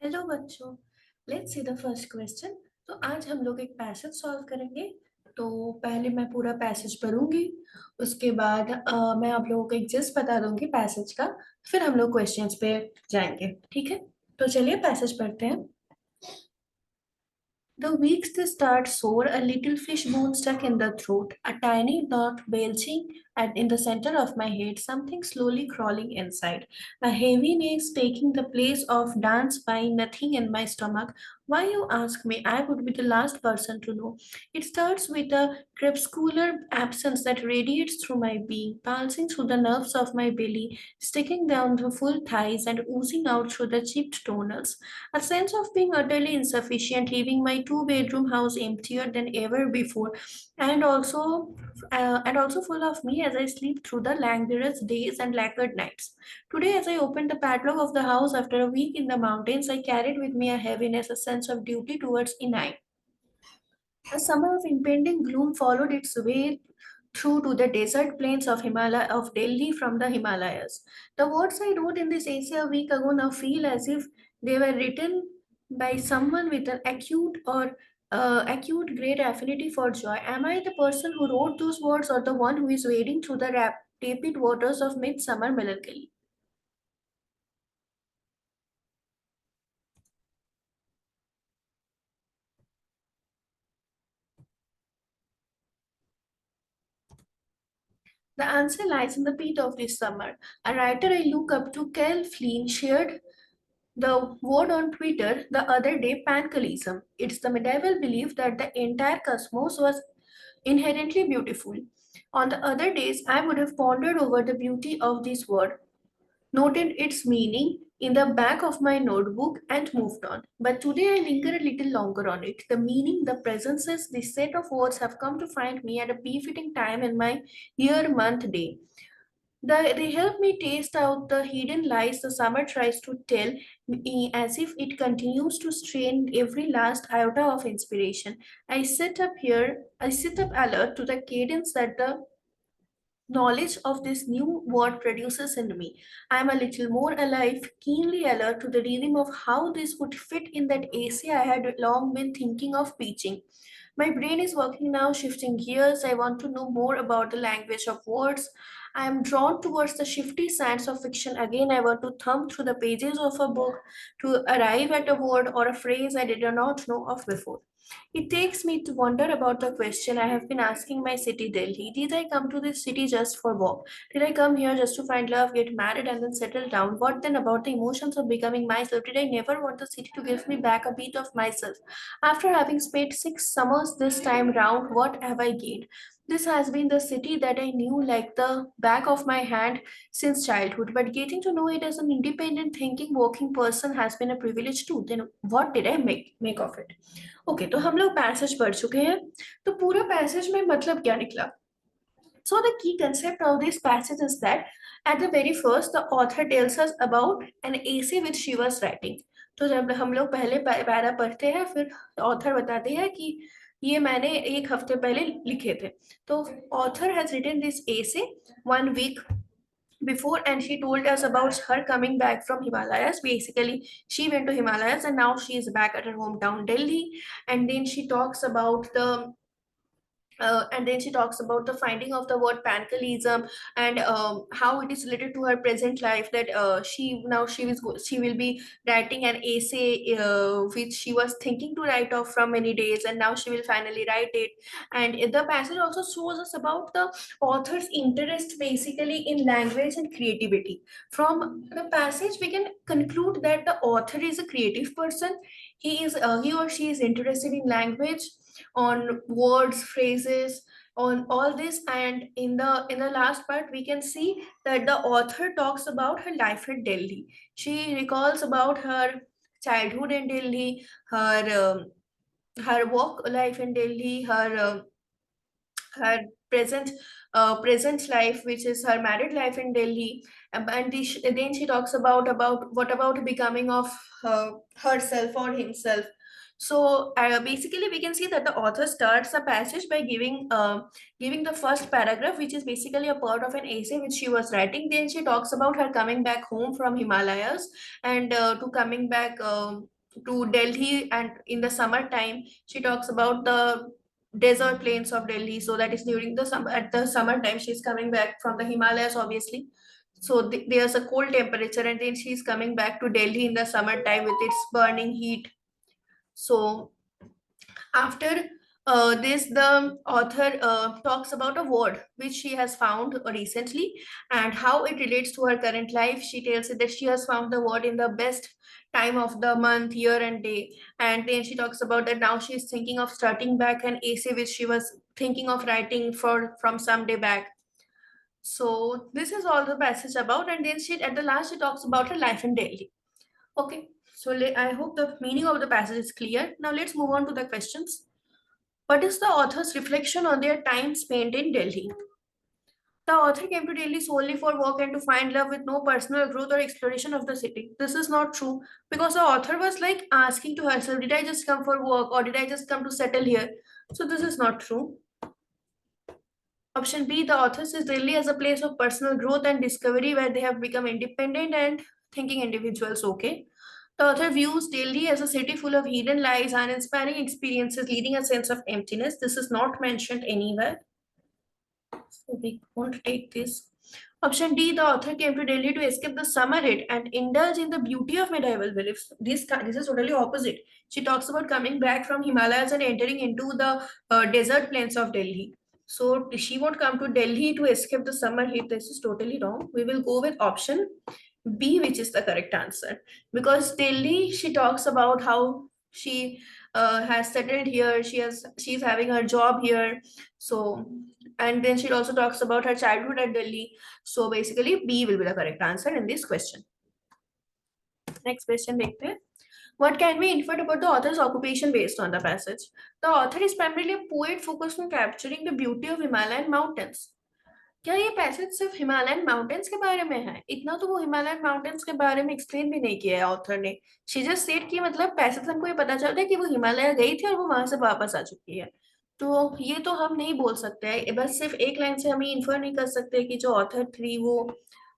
Hello बच्चों। Let's see the first question. तो आज हम लोग एक पैसेज सॉल्व करेंगे। तो पहले मैं पूरा पैसेज पढ़ूंगी। उसके बाद मैं आप लोगों को एक जिस्ट बता दूंगी पैसेज का। फिर हम लोग क्वेश्चंस पे जाएंगे, ठीक है? तो चलिए पैसेज पढ़ते हैं। The weeks they start sore, a little fish bone stuck in the throat, a tiny knot belching in the center of my head, something slowly crawling inside, a heaviness taking the place of dance by nothing in my stomach. Why, you ask me? I would be the last person to know. It starts with a crepuscular absence that radiates through my being, pulsing through the nerves of my belly, sticking down the full thighs, and oozing out through the chipped tonals. A sense of being utterly insufficient, leaving my two-bedroom house emptier than ever before, and also full of me as I sleep through the languorous days and lacquered nights. Today, as I opened the padlock of the house after a week in the mountains, I carried with me a heaviness, a sense of duty towards Inai. A summer of impending gloom followed its way through to the desert plains of Delhi from the Himalayas. The words I wrote in this essay a week ago now feel as if they were written by someone with an acute great affinity for joy. Am I the person who wrote those words, or the one who is wading through the tepid waters of midsummer melancholy? The answer lies in the beat of this summer. A writer I look up to, Cal Flynn, shared the word on Twitter the other day, pancalism. It's the medieval belief that the entire cosmos was inherently beautiful. On the other days, I would have pondered over the beauty of this word, noted its meaning in the back of my notebook, and moved on. But today I linger a little longer on it. The meaning, the presences, this set of words have come to find me at a befitting time in my year, month, day. They help me taste out the hidden lies the summer tries to tell me as if it continues to strain every last iota of inspiration. I sit up alert to the cadence that the knowledge of this new word produces in me. I am a little more alive, keenly alert to the rhythm of how this would fit in that AC I had long been thinking of pitching. My brain is working now, shifting gears. I want to know more about the language of words. I am drawn towards the shifty sands of fiction. Again, I want to thumb through the pages of a book to arrive at a word or a phrase I did not know of before. It takes me to wonder about the question I have been asking my city, Delhi. Did I come to this city just for walk? Did I come here just to find love, get married, and then settle down? What then about the emotions of becoming myself? Did I never want the city to give me back a bit of myself? After having spent 6 summers this time round, what have I gained? This has been the city that I knew like the back of my hand since childhood, but getting to know it as an independent, thinking, working person has been a privilege too. Then what did I make of it? Okay, तो हम लोग passage पढ़ चुके हैं। तो पूरा passage में मतलब क्या निकला? So the key concept of this passage is that at the very first the author tells us about an essay which she was writing. तो जब हम लोग पहले पैरा पढ़ते हैं, फिर ऑथर बताते हैं कि ये मैंने एक हफ्ते पहले लिखे थे। तो author has written this essay 1 week before, and she told us about her coming back from Himalayas. Basically, she went to Himalayas and now she is back at her hometown Delhi. And then she talks about the finding of the word pancalism, and how it is related to her present life, that she will be writing an essay which she was thinking to write off from many days, and now she will finally write it. And the passage also shows us about the author's interest basically in language and creativity. From the passage we can conclude that the author is a creative person. He or she is interested in language, on words, phrases, on all this. And in the last part we can see that the author talks about her life in Delhi. She recalls about her childhood in Delhi, her work life in Delhi, her present life, which is her married life in Delhi. Then she talks about what about becoming of herself or himself. So basically, we can see that the author starts the passage by giving the first paragraph, which is basically a part of an essay which she was writing. Then she talks about her coming back home from Himalayas and to coming back to Delhi, and in the summertime, she talks about the desert plains of Delhi. So that is during the summer. At the summertime, she's coming back from the Himalayas, obviously. So there's a cold temperature, and then she's coming back to Delhi in the summertime with its burning heat. So after this, the author talks about a word which she has found recently and how it relates to her current life. She tells it that she has found the word in the best time of the month, year, and day. And then she talks about that now she's thinking of starting back an essay which she was thinking of writing for from some day back. So this is all the passage about, and then she at the last she talks about her life in Delhi. Okay, so I hope the meaning of the passage is clear. Now let's move on to the questions. What is the author's reflection on their time spent in Delhi? The author came to Delhi solely for work and to find love with no personal growth or exploration of the city. This is not true because the author was like asking to herself, did I just come for work or did I just come to settle here? So this is not true. Option B, the author sees Delhi as a place of personal growth and discovery where they have become independent and thinking individuals. Okay. The author views Delhi as a city full of hidden lies and inspiring experiences, leading a sense of emptiness. This is not mentioned anywhere. So we won't take this. Option D, the author came to Delhi to escape the summer heat and indulge in the beauty of medieval beliefs. This is totally opposite. She talks about coming back from Himalayas and entering into the desert plains of Delhi. So she won't come to Delhi to escape the summer heat. This is totally wrong. We will go with option B, which is the correct answer. Because Delhi, she talks about how she has settled here. She's having her job here. So and then she also talks about her childhood at Delhi. So basically, B will be the correct answer in this question. Next question, देखते हैं. What can we infer about the author's occupation based on the passage? The author is primarily a poet focused on capturing the beauty of Himalayan mountains. क्या ये passage सिर्फ Himalayan mountains के बारे में है? इतना तो वो हिमालयन माउंटेन्स के बारे में एक्सप्लेन भी नहीं किया है ऑथर ने. शी जस्ट सेड कि मतलब पैसेज हमको ये पता चलता है कि वो हिमालय गई थी और वो वहां से वापस आ चुकी है. तो ये तो हम नहीं बोल सकते हैं. बस सिर्फ एक लाइन से हम ये इन्फर नहीं कर सकते कि जो ऑथर थी वो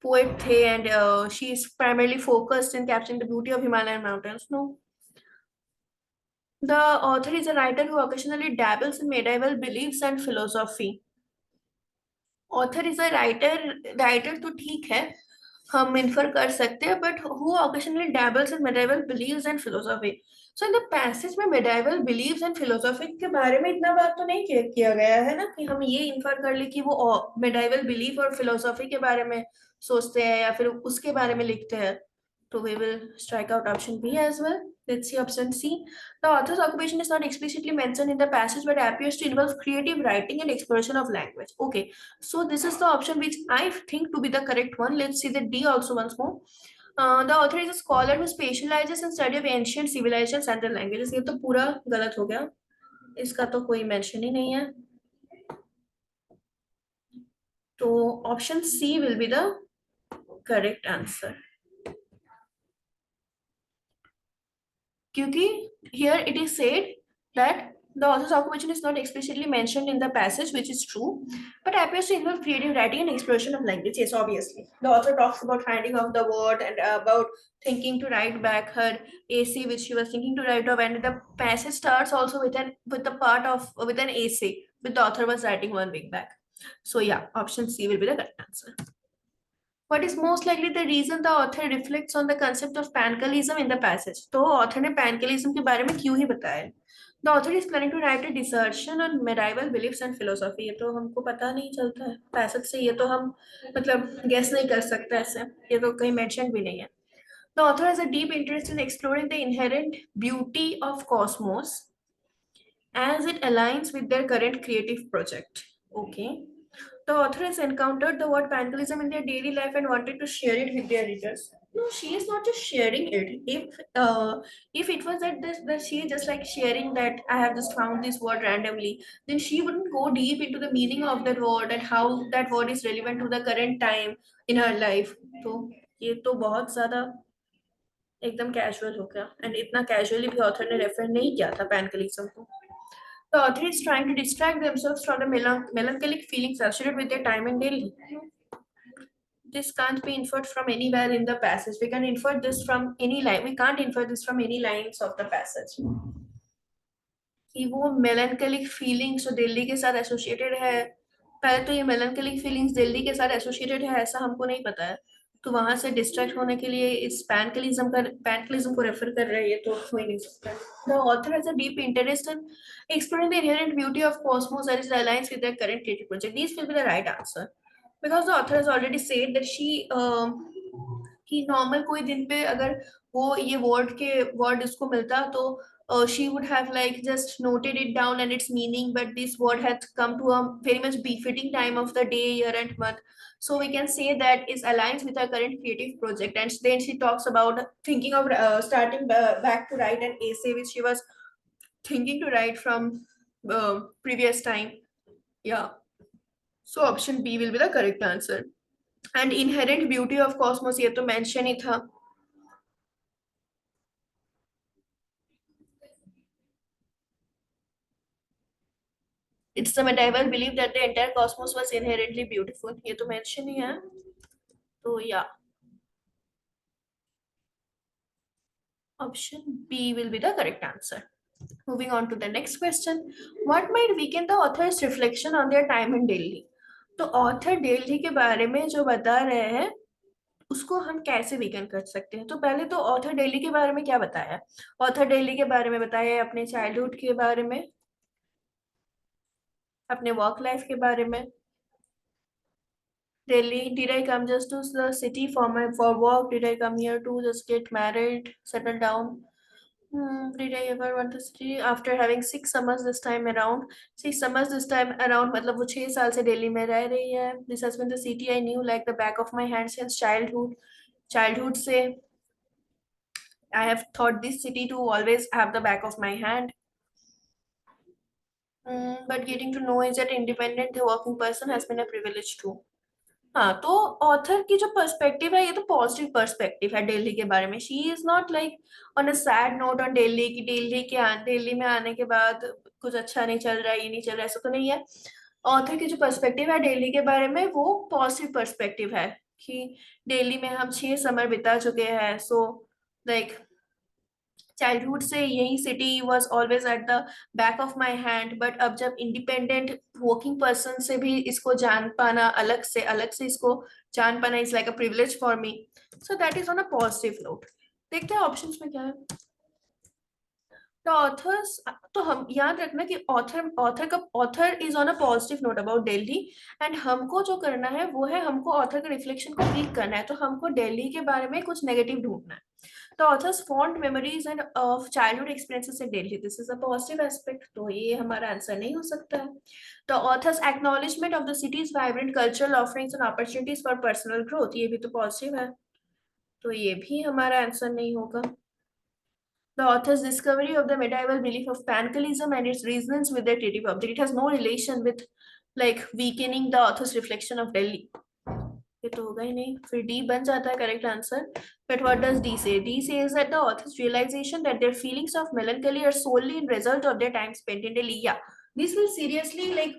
पोएट थे and she is primarily focused in capturing the beauty of Himalayan mountains. No. The author is a writer who occasionally dabbles in medieval beliefs and philosophy. Author is a writer तो ठीक है, हम infer कर सकते हैं, but who occasionally dabbles in medieval beliefs and philosophy. So in the passage में medieval beliefs and philosophy के बारे में इतना बात तो नहीं किया गया है ना कि हम ये इन्फर कर ले कि वो मेडिवल बिलीफ और फिलोसॉफी के बारे में सोचते हैं या फिर उसके बारे में लिखते हैं. So we will strike out option B as well. Let's see option C. The author's occupation is not explicitly mentioned in the passage but appears to involve creative writing and exploration of language. Okay, so this is the option which I think to be the correct one. Let's see the D also once more. The author is a scholar who specializes in study of ancient civilizations and their languages. ये तो पूरा गलत हो गया, इसका तो कोई mention ही नहीं है. तो option C will be the correct answer. क्योंकि here it is said that the author's occupation is not explicitly mentioned in the passage, which is true, but appears to involve creative writing and exploration of language. Yes, obviously. The author talks about finding of the word and about thinking to write back her essay, which she was thinking to write of, and the passage starts also with the part of with an essay, which the author was writing 1 week back. So yeah, option C will be the correct answer. What is most likely the reason the author reflects on the concept of pancalism in the passage? तो author ने pancalism के बारे में क्यों ही बताया? The author is planning to write a dissertation on medieval beliefs and philosophy. ये तो हमको पता नहीं चलता है passage से, ये तो हम मतलब guess नहीं कर सकते ऐसे, ये तो कहीं mention भी नहीं है. The author has a deep interest in exploring the inherent beauty of cosmos as it aligns with their current creative project. Okay. The author has encountered the word vandalism in their daily life and wanted to share it with their readers. No, she is not just sharing it. If it was that she is just like sharing that I have just found this word randomly, then she wouldn't go deep into the meaning of that word and how that word is relevant to the current time in her life. तो ये तो बहुत ज़्यादा एकदम casual हो गया, and इतना casually भी ऑथर ने रेफर नहीं किया था पैनकलिज्म को. The author is trying to distract themselves from the melancholic feelings associated with their time in Delhi. This can't be inferred from anywhere in the passage. We can infer this from any line. We can't infer this from any lines of the passage. कि वो मेलनकलिक feelings जो दिल्ली के साथ associated है. पहले तो ये मेलनकलिक feelings Delhi के साथ एसोसिएटेड है ऐसा हमको नहीं पता है. तो वहां से डिस्ट्रैक्ट होने के लिए इस पैनकलिज्म को रेफर कर रहे हैं, ये तो हो ही नहीं सकता. The author has a deep interest in exploring the inherent beauty of cosmos that is aligns with their current creative project. These will be the right answer because the author has already said that she कि normal कोई दिन पे अगर वो ये word इसको मिलता तो she would have like just noted it down and its meaning, but this word has come to a very much befitting time of the day, year, and month. So we can say that is aligns with her current creative project. And then she talks about thinking of starting back to write an essay which she was thinking to write from previous time. Yeah. So option B will be the correct answer. And inherent beauty of cosmos ये तो mention ही था. It's the medieval belief that the entire cosmos was inherently beautiful. ये तो mention ही है. तो yeah, option B will be the correct answer. Moving on to the next question. What might weaken the author's reflection on their time in Delhi? तो author Delhi के बारे में जो बता रहे हैं उसको हम कैसे वीगन कर सकते हैं. तो पहले तो ऑथर दिल्ली के बारे में क्या बताया. ऑथर दिल्ली के बारे में बताया है अपने चाइल्डहुड के बारे में, अपने वर्क लाइफ के बारे में. Delhi, did I come just to the city for work? Did I come here to just get married, settle down? Did I ever want to city after having 6 summers this time around? 6 summers this time around मतलब वो 6 साल से दिल्ली में रह रही है. This has been the city I knew like the back of my hand since childhood. Childhood से I have thought this city to always have the back of my hand. But getting to know is that independent working person has been a privilege too. हाँ, तो author की जो perspective है ये तो positive perspective है दिल्ली के बारे में. She is not like on a sad note on Delhi कि दिल्ली में आने के बाद कुछ अच्छा नहीं चल रहा है, ये नहीं चल रहा है, ऐसा तो नहीं है. ऑथर की जो पर्सपेक्टिव है दिल्ली के बारे में वो पॉजिटिव पर्सपेक्टिव है कि दिल्ली में हम 6 समर बिता चुके हैं. सो लाइक चाइल्डहुड से यही city was always at the back of my hand, but अब जब इंडिपेंडेंट वर्किंग पर्सन से भी इसको जान पाना, अलग से इसको जान पाना is like a privilege for me. So that is on a positive note. देखते हैं ऑप्शंस में क्या है. द ऑथर्स, तो हम याद रखना कि author is on a positive note about Delhi. And हमको जो करना है वो है हमको ऑथर के रिफ्लेक्शन को रीड करना है. तो हमको दिल्ली के बारे में कुछ नेगेटिव ढूंढना है. The author's fond memories and of childhood experiences in Delhi. This is a positive aspect. तो ये हमारा आंसर नहीं हो सकता है. The author's acknowledgement of the city's vibrant cultural offerings and opportunities for personal growth. ये भी तो positive है. तो ये भी हमारा आंसर नहीं होगा. The author's discovery of the medieval belief of panicalism and its resonance with their creative object. It has no relation with like weakening the author's reflection of Delhi. ये तो होगा ही नहीं. फिर डी बन जाता है correct answer. But what does D say? D says that the author's realisation that their feelings of melancholy are solely in result of their time spent in Delhi. Yeah, this will seriously like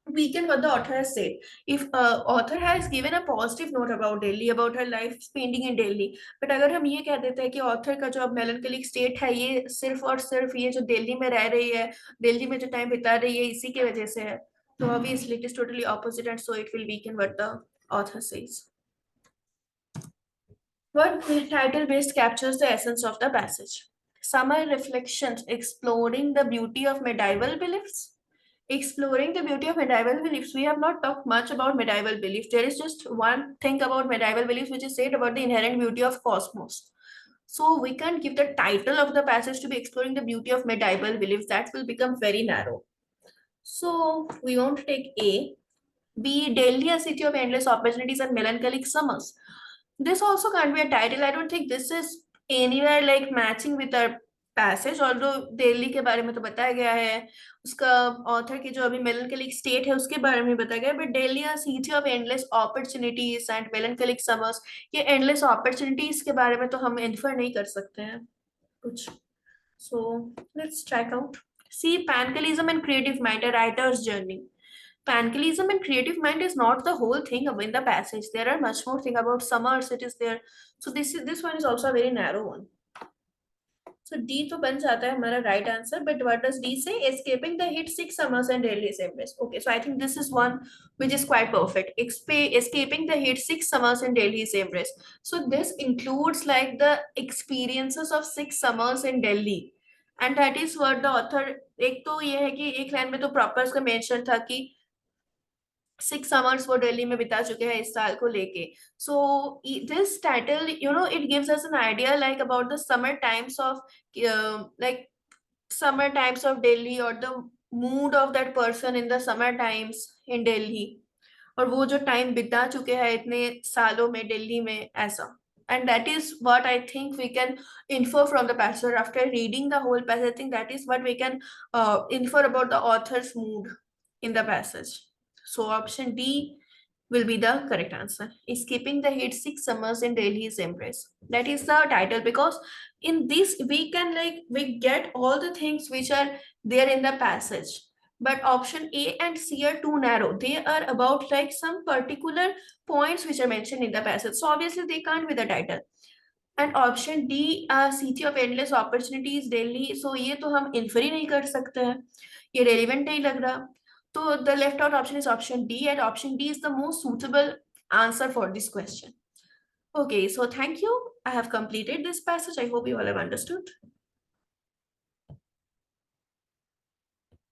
weaken what the author has said. If author has given a positive note about Delhi, about her life spending in Delhi, but अगर हम ये कह देते हैं कि author का जो अब melancholic state है ये सिर्फ और सिर्फ ये जो दिल्ली में रह रही है, दिल्ली में जो टाइम बिता रही है इसी के वजह से है, तो obviously it is totally opposite and so it will weaken what the author says. What title best captures the essence of the passage? Summer reflections exploring the beauty of medieval beliefs. Exploring the beauty of medieval beliefs. We have not talked much about medieval beliefs. There is just one thing about medieval beliefs which is said about the inherent beauty of cosmos. So we can't give the title of the passage to be exploring the beauty of medieval beliefs. That will become very narrow. So we won't take A. B. Delhi, a city of endless opportunities and melancholic summers. This also can't be a title. I don't think this is anywhere like matching with our passage although Delhi के बारे में तो बताया गया है, उसका author की जो अभी मेलनकलिक स्टेट है उसके बारे में बताया गया है, but Delhi a city of endless opportunities and melancholic summers, ये एंडलेस अपॉर्चुनिटीज के बारे में तो हम इन्फर नहीं कर सकते हैं कुछ. So let's check out. See, pancalism and creative mind, a writer's journey. Pancalism and creative mind is not the whole thing in the passage. There are much more thing about summers. It is there. So this one is also a very narrow one. So D तो बन जाता है हमारा right answer. But what does D say? Escaping the heat, 6 summers and Delhi's embrace. Okay, so I think this is one which is quite perfect. Escaping the heat, 6 summers and Delhi's embrace. So this includes like the experiences of 6 summers in Delhi. And that is what the author, एक तो ये है कि एक line में तो proper उसका mention था कि 6 summers वो दिल्ली में बिता चुके हैं इस साल को लेके. So this title it gives us an idea like about the summer times of like summer times of Delhi or the mood of that person in the summer times in Delhi, और वो जो time बिता चुके हैं इतने सालों में दिल्ली में ऐसा. And that is what I think we can infer from the passage. After reading the whole passage, I think that is what we can infer about the author's mood in the passage. So option D will be the correct answer. Escaping the heat, 6 summers in Delhi's embrace. That is the title, because in this we can we get all the things which are there in the passage. But option A and C are too narrow. They are about like some particular points which are mentioned in the passage. So obviously they can't be the title. And option D, city of endless opportunities, Delhi. So ये तो हम infer ही नहीं कर सकते हैं. ये relevant नहीं लग रहा. So the left out option is option D, and option D is the most suitable answer for this question. Okay, so thank you. I have completed this passage. I hope you all have understood.